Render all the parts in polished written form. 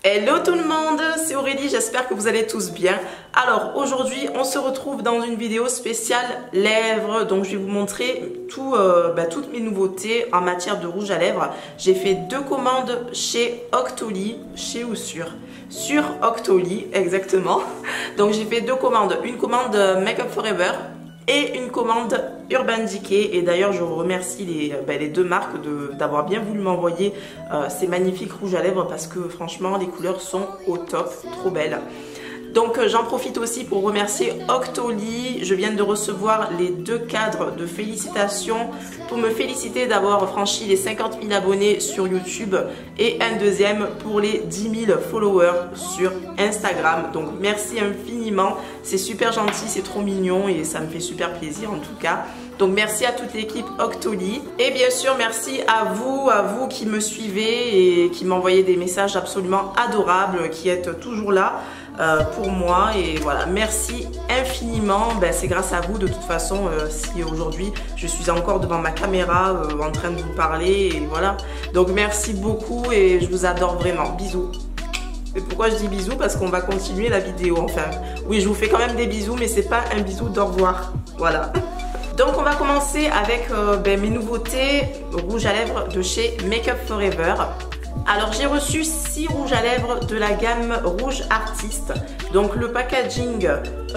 Hello tout le monde, c'est Aurélie, j'espère que vous allez tous bien. Alors aujourd'hui on se retrouve dans une vidéo spéciale lèvres. Donc je vais vous montrer toutes mes nouveautés en matière de rouge à lèvres. J'ai fait deux commandes chez Octoly, chez ou sur Octoly exactement. Donc j'ai fait deux commandes, une commande Make Up For Ever et une commande Urban Decay. Et d'ailleurs je vous remercie les deux marques d'avoir bien voulu m'envoyer ces magnifiques rouges à lèvres parce que franchement les couleurs sont au top, trop belles. Donc j'en profite aussi pour remercier Octoly. Je viens de recevoir les deux cadres de félicitations pour me féliciter d'avoir franchi les 50 000 abonnés sur YouTube et un deuxième pour les 10 000 followers sur Instagram. Donc merci infiniment, c'est super gentil, c'est trop mignon et ça me fait super plaisir en tout cas. Donc merci à toute l'équipe Octoly et bien sûr merci à vous qui me suivez et qui m'envoyez des messages absolument adorables, qui êtes toujours là pour moi. Et voilà, merci infiniment. C'est grâce à vous de toute façon si aujourd'hui je suis encore devant ma caméra en train de vous parler et voilà. Donc merci beaucoup et je vous adore vraiment. Bisous. Et pourquoi je dis bisous? Parce qu'on va continuer la vidéo enfin. Oui, je vous fais quand même des bisous mais c'est pas un bisou d'au revoir. Voilà. Donc on va commencer avec mes nouveautés rouges à lèvres de chez Make Up For Ever. Alors j'ai reçu 6 rouges à lèvres de la gamme Rouge Artiste. Donc le packaging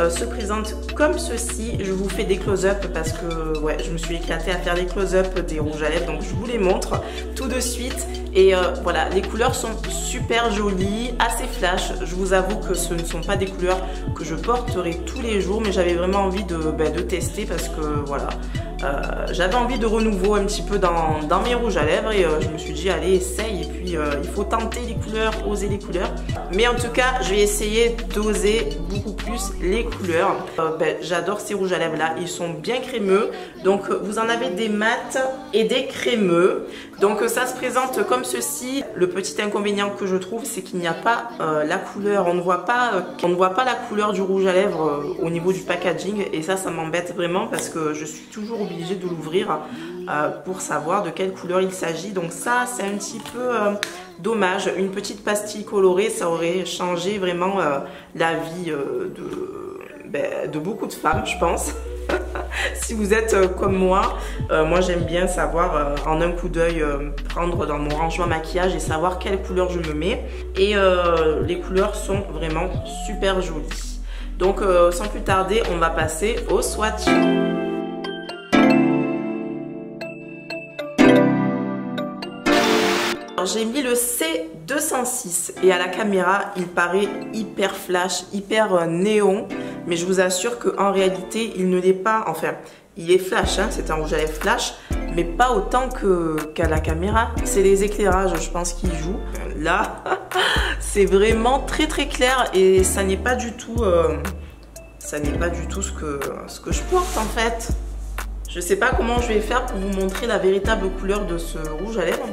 se présente comme ceci. Je vous fais des close-up parce que ouais, je me suis éclatée à faire des close-up des rouges à lèvres. Donc je vous les montre tout de suite. Et voilà, les couleurs sont super jolies, assez flash. Je vous avoue que ce ne sont pas des couleurs que je porterai tous les jours, mais j'avais vraiment envie de tester parce que voilà, j'avais envie de renouveau un petit peu dans mes rouges à lèvres et je me suis dit allez essaye, et puis il faut tenter les couleurs, oser les couleurs. Mais en tout cas je vais essayer d'oser beaucoup plus les couleurs. J'adore ces rouges à lèvres là, ils sont bien crémeux. Donc vous en avez des mats et des crémeux. Donc ça se présente comme ceci. Le petit inconvénient que je trouve, c'est qu'il n'y a pas la couleur, on ne voit pas la couleur du rouge à lèvres au niveau du packaging, et ça m'embête vraiment parce que je suis toujours obligée de l'ouvrir pour savoir de quelle couleur il s'agit. Donc ça c'est un petit peu dommage. Une petite pastille colorée, ça aurait changé vraiment la vie de beaucoup de femmes, je pense. Si vous êtes comme moi j'aime bien savoir en un coup d'œil prendre dans mon rangement maquillage et savoir quelle couleur je me mets. Et les couleurs sont vraiment super jolies. Donc sans plus tarder, on va passer au swatch. J'ai mis le C206 et à la caméra il paraît hyper flash, hyper néon, mais je vous assure qu'en réalité il ne l'est pas. Enfin il est flash, hein, c'est un rouge à lèvres flash, mais pas autant qu'à la caméra. C'est les éclairages je pense qui jouent. Là c'est vraiment très clair et ça n'est pas du tout ce que je porte en fait. Je sais pas comment je vais faire pour vous montrer la véritable couleur de ce rouge à lèvres.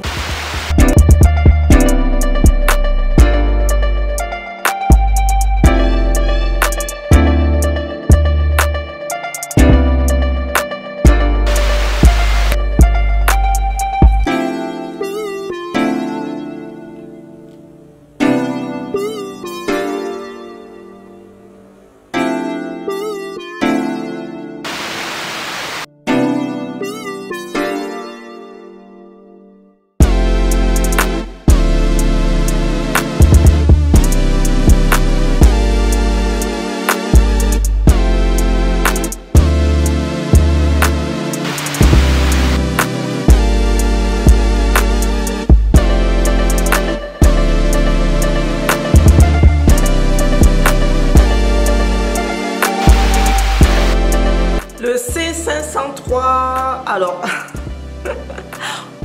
Le C503, alors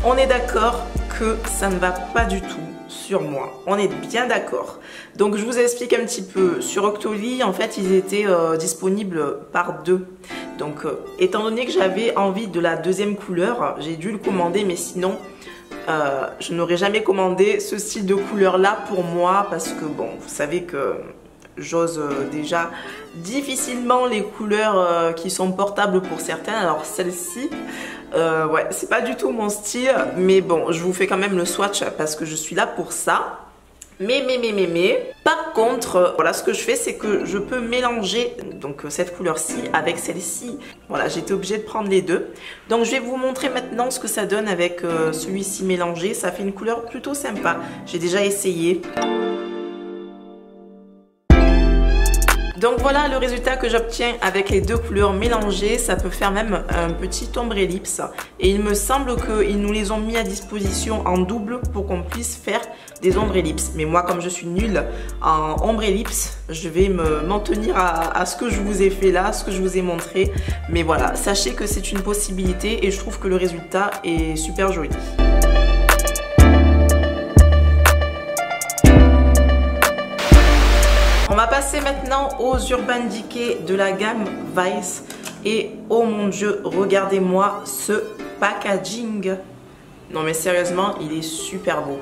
on est d'accord que ça ne va pas du tout sur moi, on est bien d'accord. Donc je vous explique un petit peu. Sur Octoly en fait ils étaient disponibles par deux. Donc étant donné que j'avais envie de la deuxième couleur, j'ai dû le commander, mais sinon je n'aurais jamais commandé ce style de couleur là pour moi parce que bon, vous savez que j'ose déjà difficilement les couleurs qui sont portables pour certains. Alors celle-ci, ouais, c'est pas du tout mon style, mais bon, je vous fais quand même le swatch parce que je suis là pour ça. Mais, par contre, voilà, ce que je fais, c'est que je peux mélanger donc cette couleur-ci avec celle-ci. Voilà, j'étais obligée de prendre les deux. Donc je vais vous montrer maintenant ce que ça donne avec celui-ci mélangé. Ça fait une couleur plutôt sympa. J'ai déjà essayé. Donc voilà le résultat que j'obtiens avec les deux couleurs mélangées. Ça peut faire même un petit ombre ellipse. Et il me semble qu'ils nous les ont mis à disposition en double pour qu'on puisse faire des ombres ellipses. Mais moi, comme je suis nulle en ombre ellipse, je vais m'en tenir à ce que je vous ai fait là, ce que je vous ai montré. Mais voilà, sachez que c'est une possibilité et je trouve que le résultat est super joli. On va passer maintenant aux Urban Decay de la gamme Vice. Et oh mon Dieu, regardez-moi ce packaging. Non mais sérieusement, il est super beau.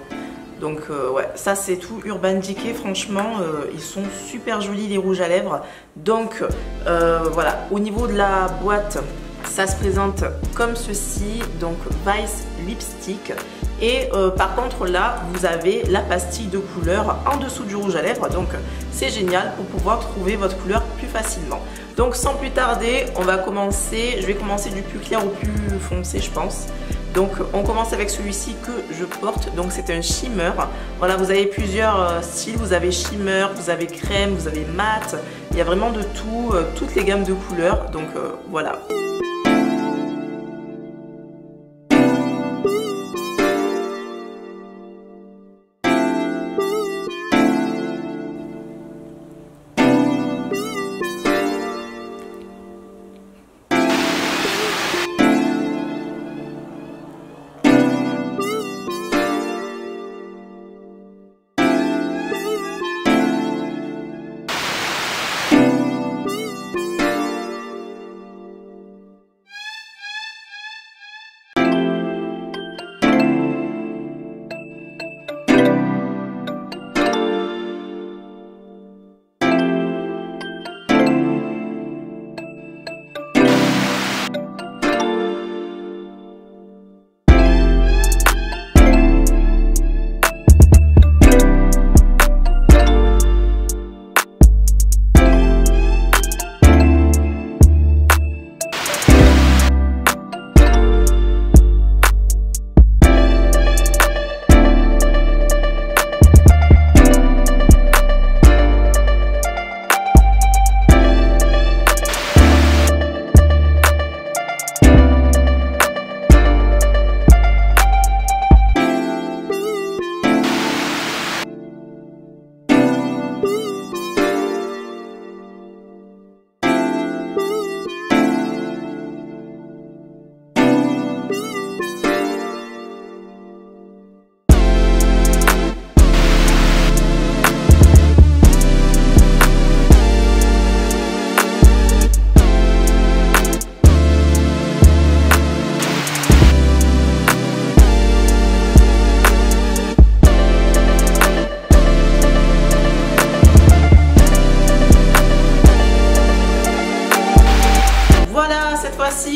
Donc ouais, ça c'est tout Urban Decay. Franchement, ils sont super jolis les rouges à lèvres. Donc voilà, au niveau de la boîte, ça se présente comme ceci. Donc Vice Lipstick. Et par contre là, vous avez la pastille de couleur en dessous du rouge à lèvres. Donc c'est génial pour pouvoir trouver votre couleur plus facilement. Donc sans plus tarder, on va commencer. Je vais commencer du plus clair au plus foncé, je pense. Donc on commence avec celui-ci que je porte. Donc c'est un shimmer. Voilà, vous avez plusieurs styles. Vous avez shimmer, vous avez crème, vous avez mat. Il y a vraiment de tout, toutes les gammes de couleurs. Donc voilà.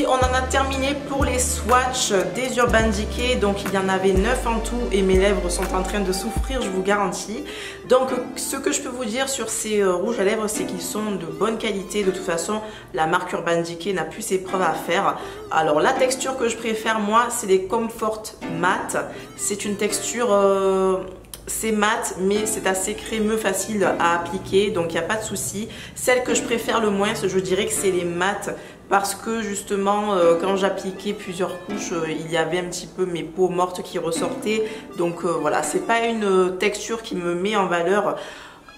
On en a terminé pour les swatchs des Urban Decay. Donc il y en avait 9 en tout et mes lèvres sont en train de souffrir, je vous garantis. Donc ce que je peux vous dire sur ces rouges à lèvres, c'est qu'ils sont de bonne qualité. De toute façon, la marque Urban Decay n'a plus ses preuves à faire. Alors la texture que je préfère moi, c'est les Comfort Matte. C'est une texture... c'est mat, mais c'est assez crémeux, facile à appliquer, donc il n'y a pas de souci. Celle que je préfère le moins, je dirais que c'est les mat, parce que justement, quand j'appliquais plusieurs couches, il y avait un petit peu mes peaux mortes qui ressortaient. Donc voilà, c'est pas une texture qui me met en valeur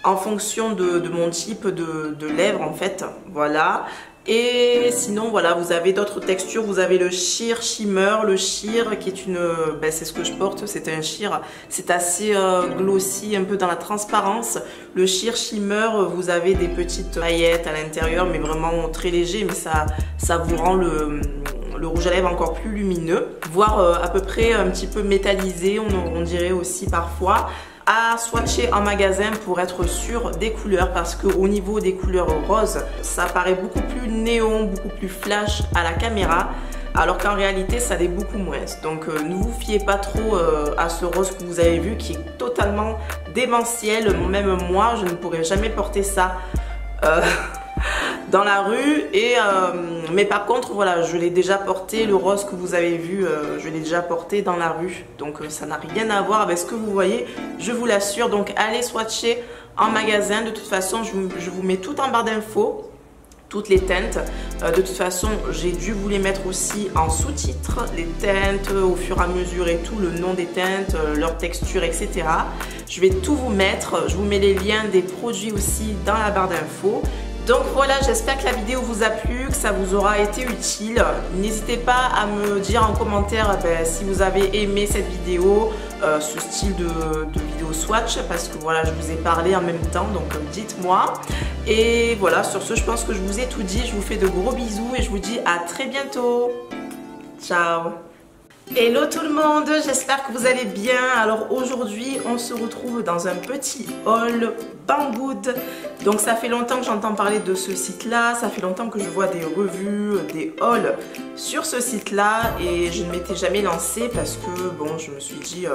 en fonction de mon type de lèvres en fait. Voilà. Et sinon voilà, vous avez d'autres textures, vous avez le sheer shimmer, le sheer qui est une, c'est ce que je porte, c'est un sheer, c'est assez glossy, un peu dans la transparence. Le sheer shimmer, vous avez des petites paillettes à l'intérieur, mais vraiment très léger, mais ça vous rend le rouge à lèvres encore plus lumineux, voire à peu près un petit peu métallisé, on dirait aussi parfois. À swatcher en magasin pour être sûr des couleurs, parce que au niveau des couleurs roses, ça paraît beaucoup plus néon, beaucoup plus flash à la caméra. alors qu'en réalité ça l'est beaucoup moins. Donc ne vous fiez pas trop à ce rose que vous avez vu qui est totalement démentiel. Même moi je ne pourrais jamais porter ça dans la rue. Mais par contre voilà, je l'ai déjà porté, le rose que vous avez vu, je l'ai déjà porté dans la rue, donc ça n'a rien à voir avec ce que vous voyez, je vous l'assure. Donc allez swatcher en magasin. De toute façon je vous mets tout en barre d'infos, toutes les teintes. De toute façon j'ai dû vous les mettre aussi en sous-titres, les teintes au fur et à mesure et tout, le nom des teintes, leur texture, etc. Je vais tout vous mettre, je vous mets les liens des produits aussi dans la barre d'infos. Donc voilà, j'espère que la vidéo vous a plu, que ça vous aura été utile. N'hésitez pas à me dire en commentaire si vous avez aimé cette vidéo, ce style de vidéo swatch, parce que voilà, je vous ai parlé en même temps, donc dites-moi. Et voilà, sur ce, je pense que je vous ai tout dit. Je vous fais de gros bisous et je vous dis à très bientôt. Ciao! Hello tout le monde, j'espère que vous allez bien. Alors aujourd'hui on se retrouve dans un petit haul Banggood. Donc ça fait longtemps que j'entends parler de ce site là, ça fait longtemps que je vois des revues, des hauls sur ce site là, et je ne m'étais jamais lancée parce que bon, je me suis dit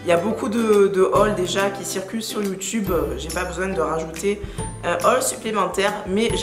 il y a beaucoup de hauls déjà qui circulent sur YouTube, j'ai pas besoin de rajouter un haul supplémentaire, mais